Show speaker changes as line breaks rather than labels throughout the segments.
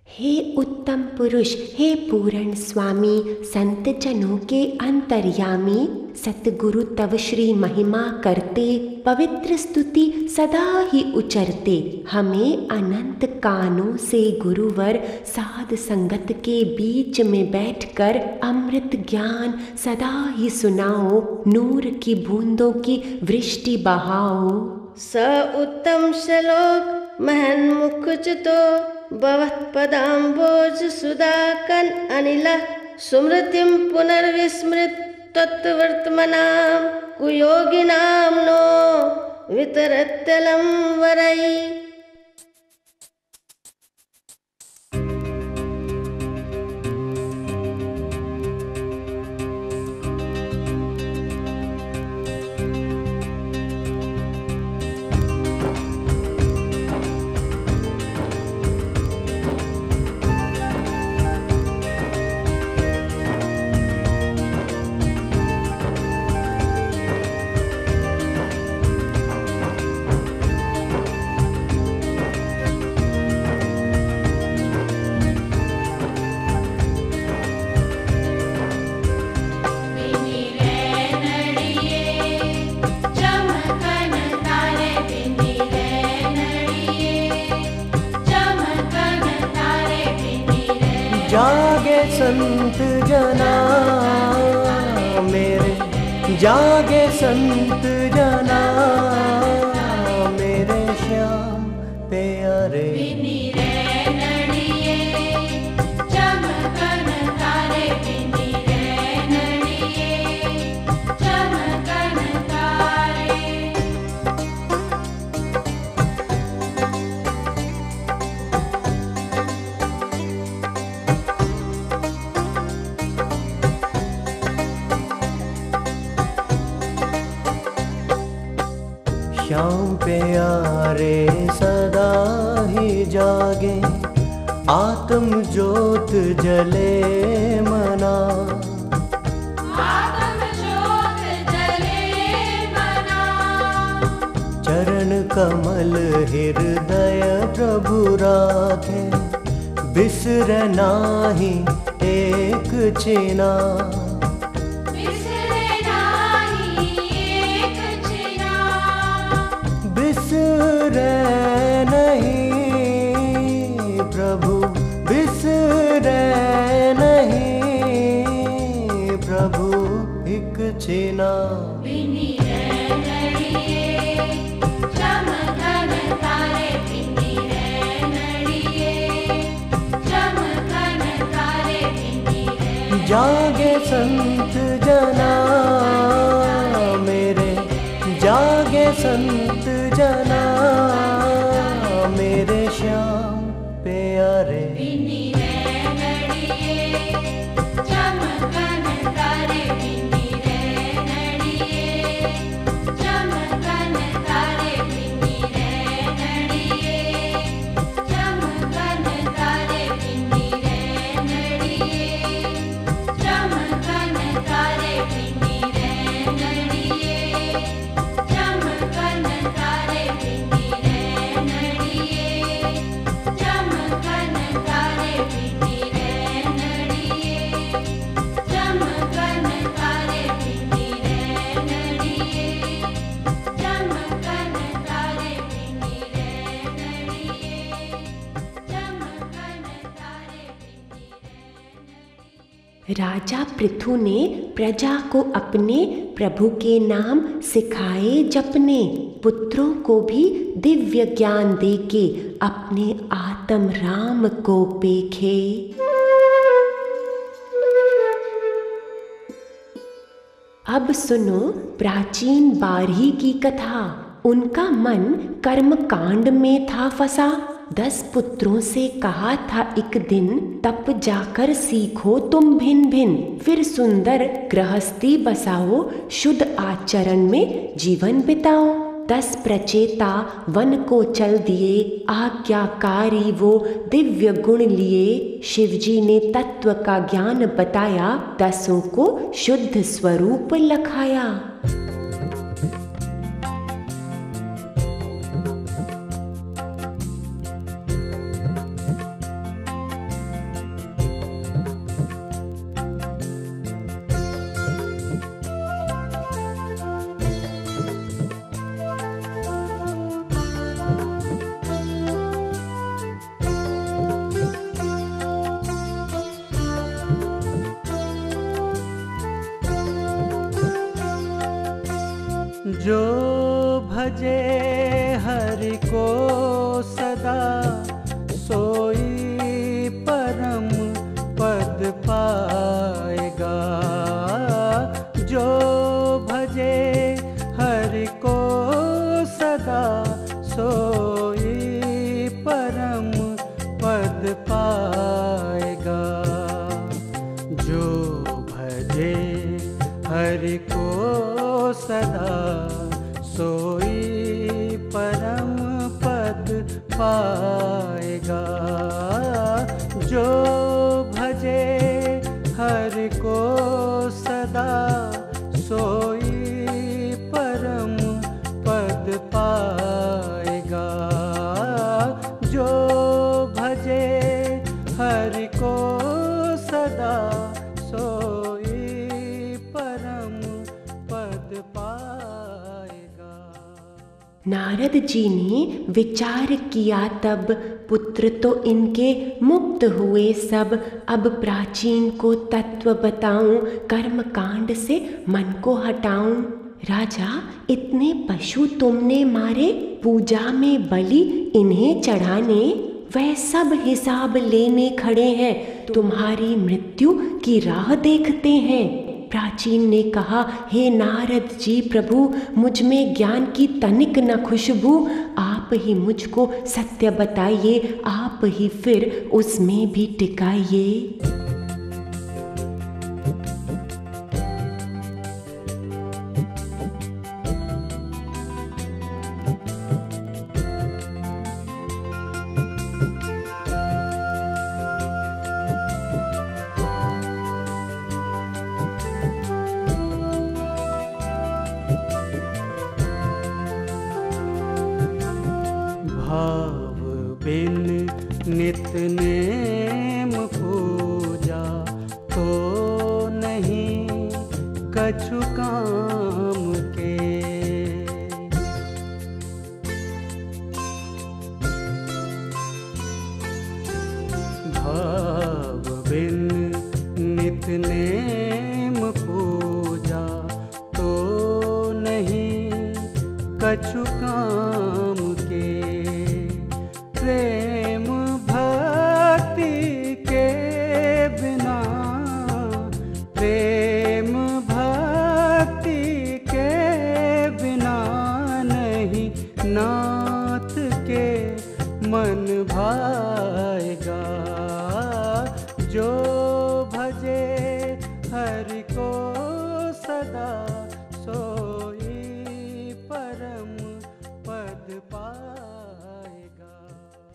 हे उत्तम पुरुष, हे पूर्ण स्वामी, संत जनों के अंतर्यामी, सतगुरु तव श्री महिमा करते, पवित्र स्तुति सदा ही उचरते। हमें अनंत कानों से गुरुवर साध संगत के बीच में बैठकर अमृत ज्ञान सदा ही सुनाओ, नूर की बूंदों की वृष्टि बहाओ।
स उत्तम श्लोक महन मुखुचितो भवत् पदाम्बोज सुधाकन अनिलः सुमृतिं पुनर्विस्मृत तत्वर्तमनां कुयोगिनां नो वितरत्यलं वरै।
जागे संत जना मेरे, जागे संत जना मेरे श्याम प्यारे। श्याम प्यारे सदा ही जागे, आत्म ज्योत जले मना,
आत्म ज्योत जले मना।
चरण कमल हृदय प्रभु राखे, बिसर नाही एक चिना, बिसरे नहीं प्रभु, बिसरे नहीं प्रभु एक चिना। जागे संत जना मेरे, जागे संत जना मेरे श्याम प्यारे।
राजा पृथु ने प्रजा को अपने प्रभु के नाम सिखाए जपने, पुत्रों को भी दिव्य ज्ञान देके अपने आत्म राम को पेखे। अब सुनो प्राचीन बारही की कथा। उनका मन कर्म कांड में था फंसा, 10 पुत्रों से कहा था एक दिन, तप जाकर सीखो तुम भिन्न भिन्न, फिर सुंदर गृहस्थी बसाओ, शुद्ध आचरण में जीवन बिताओ। 10 प्रचेता वन को चल दिए, आज्ञाकारी वो दिव्य गुण लिए, शिवजी ने तत्व का ज्ञान बताया, 10 को शुद्ध स्वरूप लखाया।
जो भजे हरि को सदा सोई परम पद पाएगा। जो भजे हरि को सदा सोई परम पद पाएगा। जो भजे हरि को सदा सोई परम पद पाएगा। जो भजे हरि को सदा सोई परम पद पाएगा। जो भजे हरि को सदा सोई परम पद पाएगा।
नारद जी ने विचार किया तब, पुत्र तो इनके मुक्त हुए सब। अब प्राचीन को तत्व बताऊं, कर्म कांड से मन को हटाऊं। राजा, इतने पशु तुमने मारे, पूजा में बलि इन्हें चढ़ाने। वह सब हिसाब लेने खड़े हैं, तुम्हारी मृत्यु की राह देखते हैं। प्राचीन ने कहा, हे नारद जी प्रभु, मुझ में ज्ञान की तनिक न खुशबू। आप ही मुझको सत्य बताइए, आप ही फिर उसमें भी टिकाइए।
भाव बिन नित नेम पूजा तो नहीं कछु काम के। भाव बिन नित नेम पूजा तो नहीं कछु काम के। प्रेम भक्ति के बिना, प्रेम भक्ति के बिना नहीं नाथ के मन भाएगा। जो भजे हरि को सदा सोई परम पद पाएगा।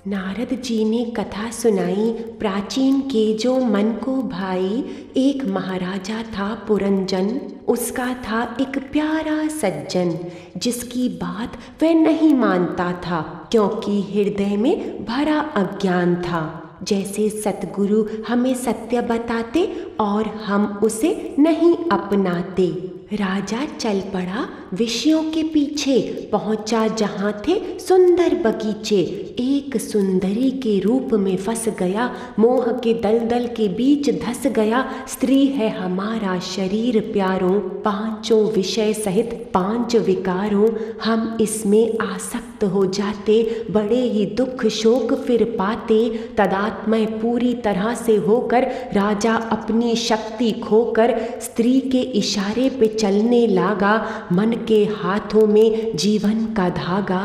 नारद जी ने कथा सुनाई प्राचीन के जो मन को भाई। एक महाराजा था पुरंजन, उसका था एक प्यारा सज्जन, जिसकी बात वह नहीं मानता था, क्योंकि हृदय में भरा अज्ञान था। जैसे सतगुरु हमें सत्य बताते और हम उसे नहीं अपनाते। राजा चल पड़ा विषयों के पीछे, पहुंचा जहां थे सुंदर बगीचे। एक सुंदरी के रूप में फंस गया, मोह के दलदल के बीच धस गया। स्त्री है हमारा शरीर प्यारों, पांचों विषय सहित पांच विकारों। हम इसमें आसक्त हो जाते, बड़े ही दुख शोक फिर पाते। तदात्मय पूरी तरह से होकर राजा अपनी शक्ति खोकर स्त्री के इशारे पे चलने लागा, मन के हाथों में जीवन का धागा।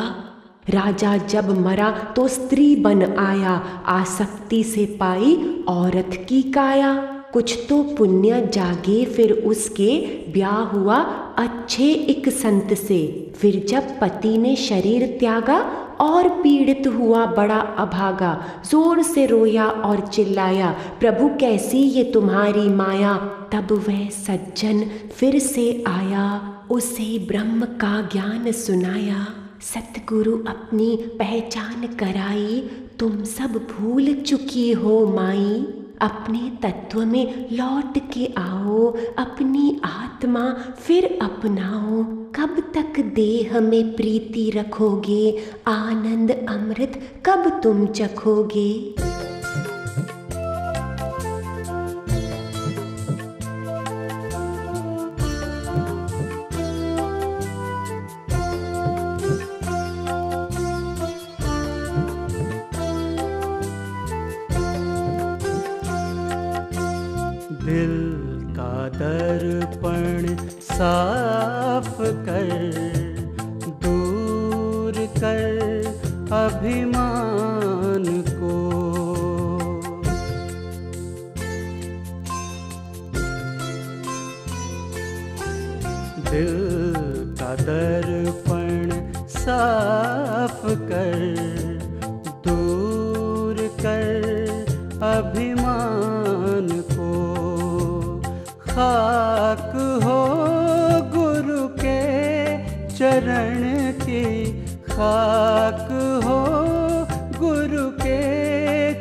राजा जब मरा तो स्त्री बन आया, आसक्ति से पाई औरत की काया। कुछ तो पुण्य जागे फिर उसके, ब्याह हुआ अच्छे एक संत से। फिर जब पति ने शरीर त्यागा और पीड़ित हुआ बड़ा अभागा, जोर से रोया और चिल्लाया, प्रभु कैसी ये तुम्हारी माया। तब वह सज्जन फिर से आया, उसे ब्रह्म का ज्ञान सुनाया। सतगुरु अपनी पहचान कराई, तुम सब भूल चुकी हो माई। अपने तत्व में लौट के आओ, अपनी आत्मा फिर अपनाओ। कब तक देह में प्रीति रखोगे, आनंद अमृत कब तुम चखोगे।
दिल का दर्पण साफ कर, दूर कर अभिमान को। दिल का दर्पण साफ कर, दूर कर अभिमान को। खाक हो गुरु के चरण की, खाक हो गुरु के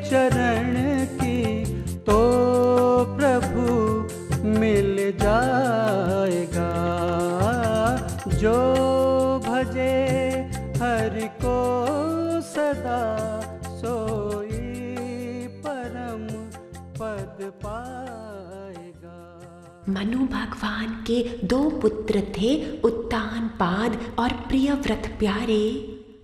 चरण की, तो प्रभु मिल जाएगा। जो भजे हरि को सदा, सोई परम पद पाएगा।
मनु भगवान के 2 पुत्र थे, उत्तानपाद और प्रियव्रत प्यारे।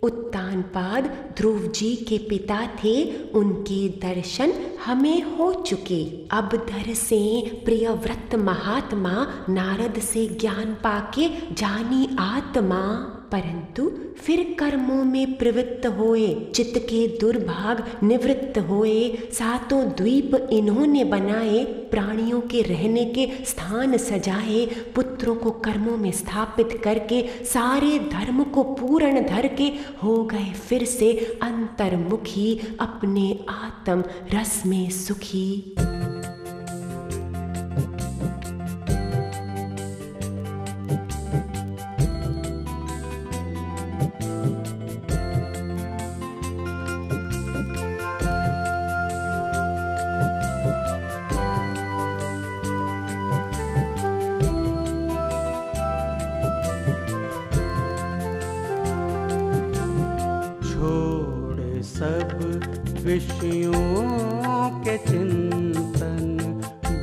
उत्तानपाद ध्रुव जी के पिता थे, उनके दर्शन हमें हो चुके। अब दरसे प्रियव्रत महात्मा, नारद से ज्ञान पाके जानी आत्मा। परंतु फिर कर्मों में प्रवृत्त होए, चित्त के दुर्भाग निवृत्त होए। 7 द्वीप इन्होंने बनाए, प्राणियों के रहने के स्थान सजाए। पुत्रों को कर्मों में स्थापित करके, सारे धर्म को पूर्ण धर के हो गए फिर से अंतर्मुखी, अपने आत्म रस में सुखी।
विषयों के चिंतन,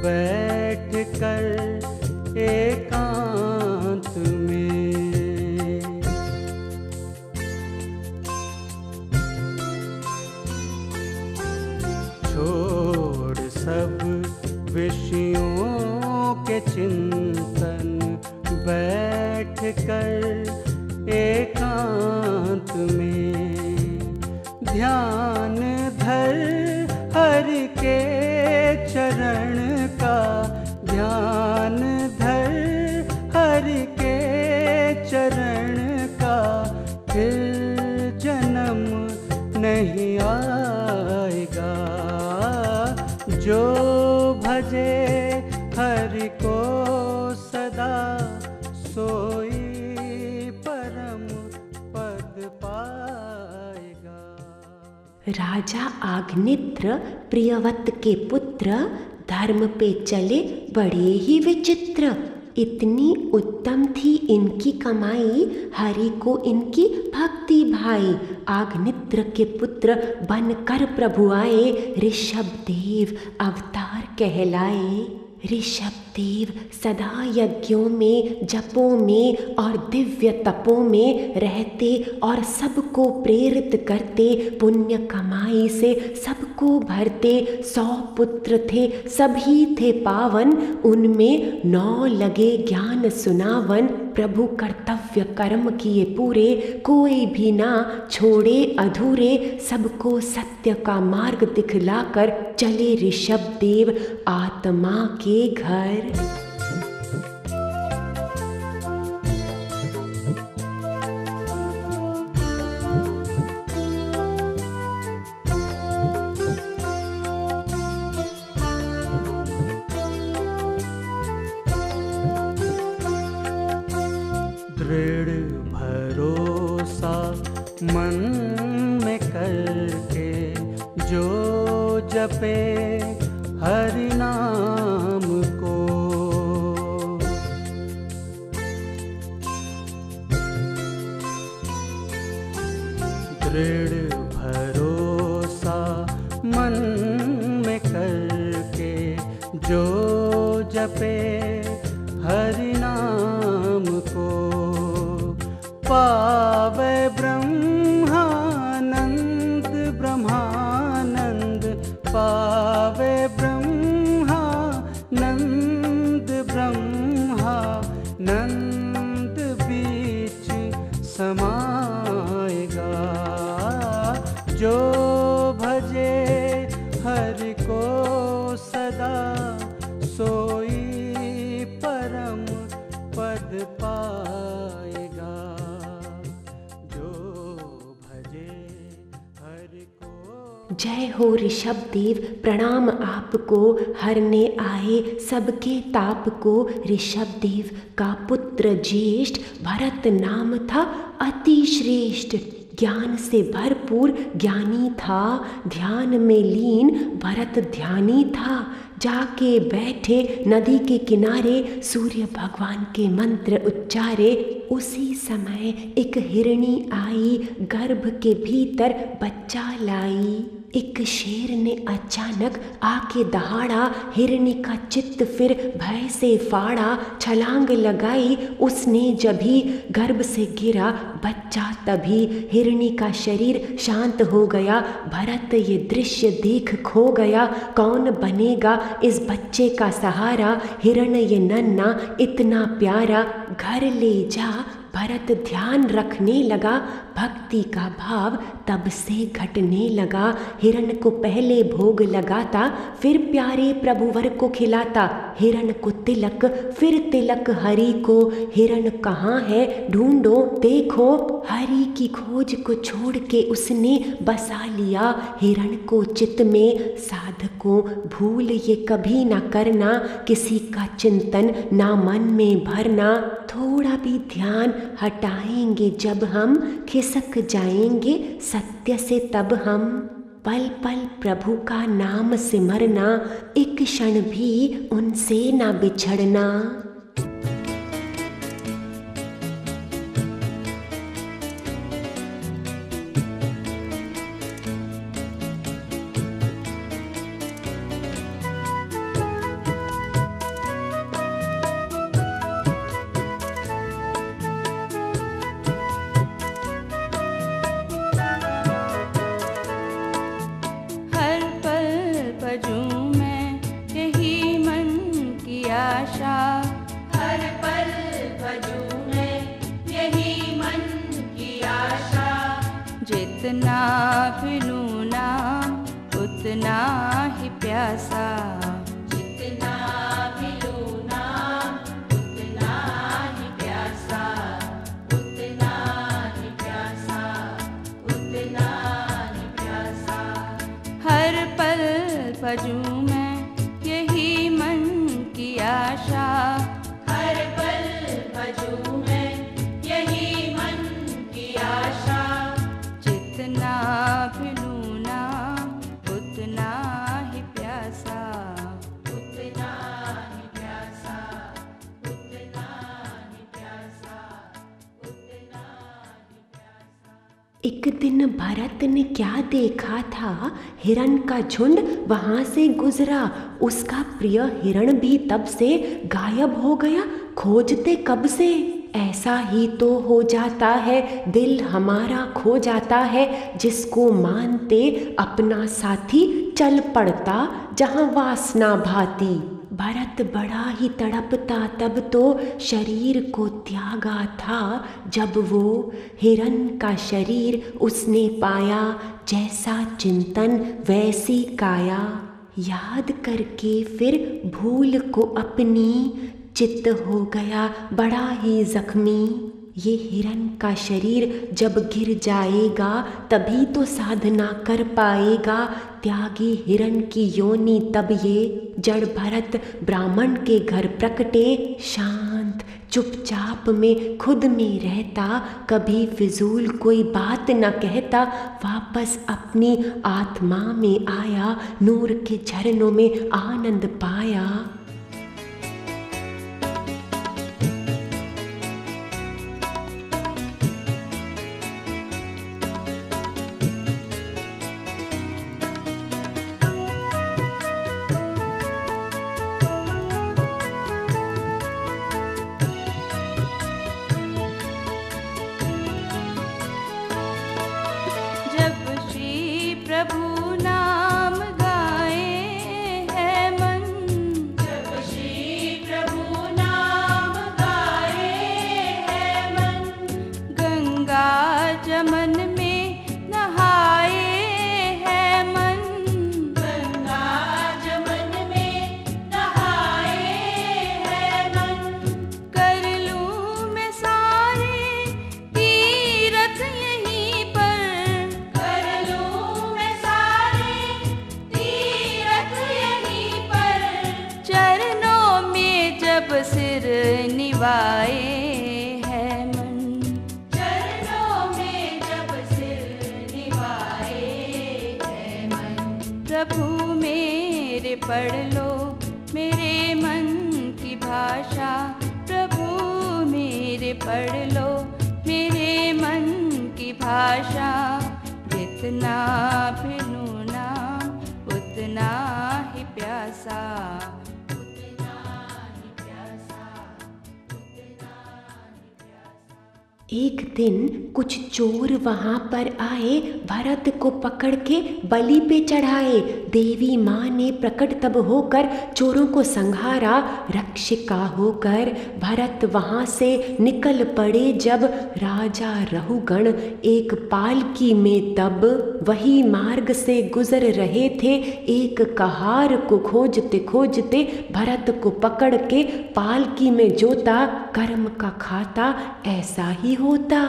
बैठ कर एकांत में। छोड़ सब विषयों के चिंतन, बैठ कर एकांत में। ध्यान धर हरि के चरण का, ध्यान धर हरि के चरण का। फिर जन्म नहीं आएगा। जो भजे हरि को सदा, सोई परम पद पाएगा।
राजा आग्नित्र प्रियवत के पुत्र, धर्म पे चले बड़े ही विचित्र। इतनी उत्तम थी इनकी कमाई, हरि को इनकी भक्ति भाई। आग्नित्र के पुत्र बनकर प्रभु आए, ऋषभ देव अवतार कहलाए। ऋषभ देव सदा यज्ञों में, जपों में और दिव्य तपों में रहते और सबको प्रेरित करते। पुण्य कमाई से सबको भरते। 100 पुत्र थे, सभी थे पावन, उनमें 9 लगे ज्ञान सुनावन। प्रभु कर्तव्य कर्म किए पूरे, कोई भी ना छोड़े अधूरे। सबको सत्य का मार्ग दिखलाकर चले ऋषभ देव आत्मा के घर।
दृढ़ भरोसा मन में करके, जो जपे हरि नाम को। दृढ़ भरोसा मन में करके, जो जपे हरि नाम को। पावे ब्रह्मानंद ब्रह्मानंद, पावे ब्रह्मानंद हरि को सदा सोई परम पद पाएगा। जो भजे हरि को।
जय हो ऋषभ देव, प्रणाम आपको, हरने आए सबके ताप को। ऋषभ देव का पुत्र ज्येष्ठ भरत नाम था अति श्रेष्ठ। ज्ञान से भरपूर ज्ञानी था, ध्यान में लीन भरत ध्यानी था। जाके बैठे नदी के किनारे, सूर्य भगवान के मंत्र उच्चारे। उसी समय एक हिरणी आई, गर्भ के भीतर बच्चा लाई। एक शेर ने अचानक आके दहाड़ा, हिरणी का चित्त फिर भय से फाड़ा। छलांग लगाई उसने जभी, गर्भ से गिरा बच्चा तभी। हिरणी का शरीर शांत हो गया, भरत ये दृश्य देख खो गया। कौन बनेगा इस बच्चे का सहारा, हिरण ये नन्हा इतना प्यारा। घर ले जा भरत ध्यान रखने लगा, भक्ति का भाव तब से घटने लगा। हिरण को पहले भोग लगाता, फिर प्यारे प्रभुवर को खिलाता। हिरण को तिलक, फिर तिलक हरि को। हिरण कहाँ है ढूंढो देखो, हरि की खोज को छोड़ के उसने बसा लिया हिरण को चित्त में। साधकों भूल ये कभी ना करना, किसी का चिंतन ना मन में भरना। थोड़ा भी ध्यान हटाएंगे जब हम, खिसक जाएंगे सत्य से तब हम। पल पल प्रभु का नाम सिमरना, एक क्षण भी उनसे ना बिछड़ना।
जितना फिरूं नाम उतना ही प्यासा,
जितना फिरूं नाम उतना ही प्यासा, उतना ही प्यासा, उतना ही प्यासा।
हर पल भजूं मैं यही मन की आशा,
हर पल भजूं मैं यही मन की आशा।
जितना फिरूं नाम उतना ही प्यासा,
उतना ही प्यासा, उतना ही प्यासा, उतना ही प्यासा।
एक दिन भरत ने क्या देखा था, हिरण का झुंड वहां से गुजरा। उसका प्रिय हिरण भी तब से गायब हो गया, खोजते कब से। ऐसा ही तो हो जाता है, दिल हमारा खो जाता है। जिसको मानते अपना साथी, चल पड़ता जहां वासना भाती। भरत बड़ा ही तड़पता तब तो, शरीर को त्यागा था जब वो। हिरण का शरीर उसने पाया, जैसा चिंतन वैसी काया। याद करके फिर भूल को अपनी, चित्त हो गया बड़ा ही जख्मी। ये हिरण का शरीर जब गिर जाएगा, तभी तो साधना कर पाएगा। त्यागी हिरण की योनि तब ये, जड़ भरत ब्राह्मण के घर प्रकटे। शांत चुपचाप में खुद में रहता, कभी फिजूल कोई बात न कहता। वापस अपनी आत्मा में आया, नूर के झरनों में आनंद पाया।
प्रभु नाम गाए है मन, जब सिर निवाए है मन,
चरणों में जब सिर निवाए है मन,
प्रभु मेरे पढ़ लो मेरे मन की भाषा, प्रभु मेरे पढ़ लो मेरे मन की भाषा। जितना फिरूं नाम उतना ही प्यासा,
उतना ही प्यासा, उतना ही प्यासा।
एक दिन कुछ चोर वहां पर आए, भरत को पकड़ के बलि पे चढ़ाए। देवी माँ ने प्रकट तब होकर चोरों को संहारा। रक्षिका होकर भरत वहां से निकल पड़े जब, राजा रहुगण एक पालकी में तब वही मार्ग से गुजर रहे थे। एक कहार को खोजते खोजते भरत को पकड़ के पालकी में जोता। कर्म का खाता ऐसा ही होता।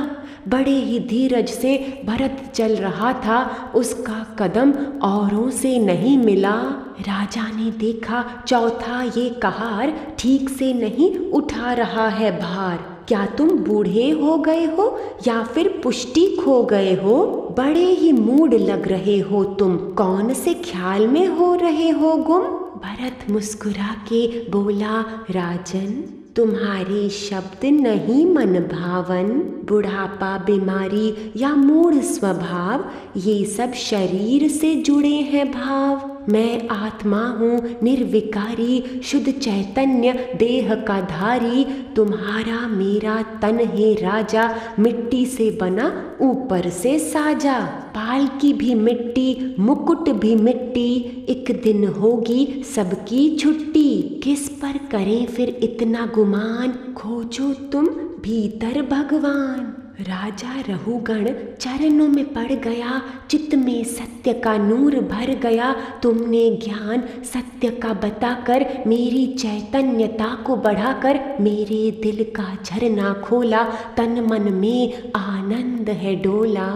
बड़े ही धीरज से भरत चल रहा था, उसका कदम औरों से नहीं मिला। राजा ने देखा चौथा ये कहार ठीक से नहीं उठा रहा है भार। क्या तुम बूढ़े हो गए हो या फिर पुष्टि खो गए हो? बड़े ही मूड लग रहे हो तुम, कौन से ख्याल में हो रहे हो गुम? भरत मुस्कुरा के बोला, राजन तुम्हारे शब्द नहीं मन भावन। बुढ़ापा, बीमारी या मूढ़ स्वभाव, ये सब शरीर से जुड़े हैं भाव। मैं आत्मा हूँ निर्विकारी, शुद्ध चैतन्य देह का धारी। तुम्हारा मेरा तन है राजा, मिट्टी से बना ऊपर से साजा। पालकी भी मिट्टी, मुकुट भी मिट्टी, एक दिन होगी सबकी छुट्टी। किस पर करें फिर इतना गुमान, खोजो तुम भीतर भगवान। राजा रहुगण चरणों में पड़ गया, चित्त में सत्य का नूर भर गया। तुमने ज्ञान सत्य का बताकर मेरी चैतन्यता को बढ़ाकर मेरे दिल का झरना खोला। तन मन में आनंद है डोला।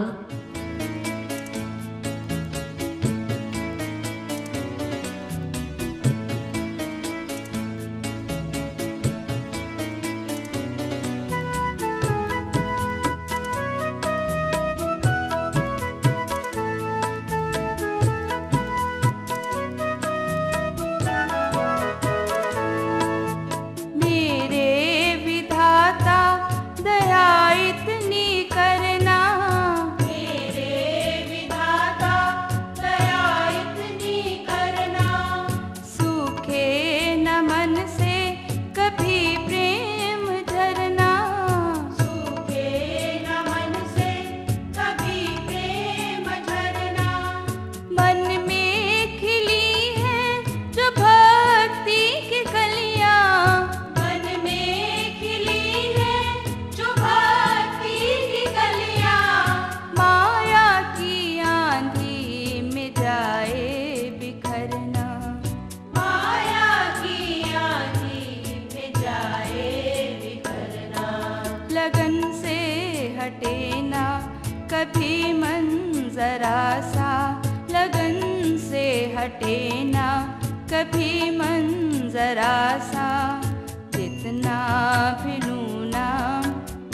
कभी मन जरा सा लगन से हटे ना, कभी मन जरा सा। जितना फिरूं नाम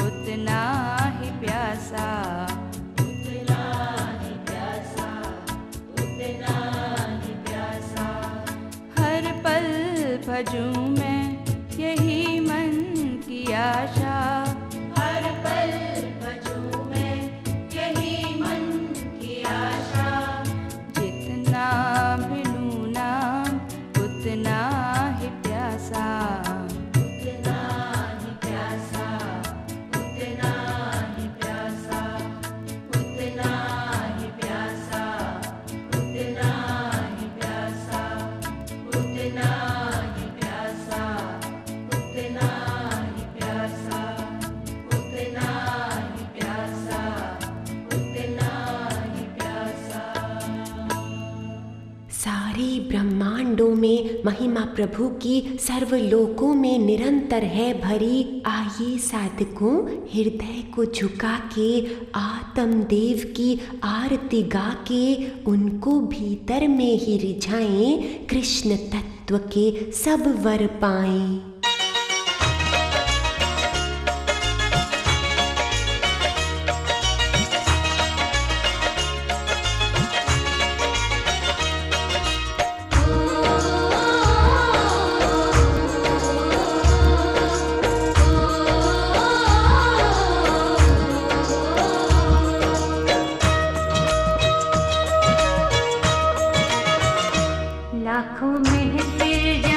उतना ही प्यासा,
उतना ही प्यासा, उतना ही प्यासा।
हर पल भजूं मैं यही मन की आशा,
हर पल भजूं मैं यही मन की आशा।
जितना फिरूं नाम उतना ही प्यासा,
उतना ही प्यासा, उतना ही प्यासा, उतना ही प्यासा, उतना ही प्यासा, उतना ही प्यासा, उतना ही प्यासा, उतना ही प्यासा, उतना ही प्यासा।
सारे ब्रह्मांडों में महिमा प्रभु की सर्वलोकों में निरंतर है भरी। आइए साधकों हृदय को झुका के आत्मदेव की आरती गा के उनको भीतर में ही रिझाएं, कृष्ण तत्व के सब वर पाएं।
लाखों में फिर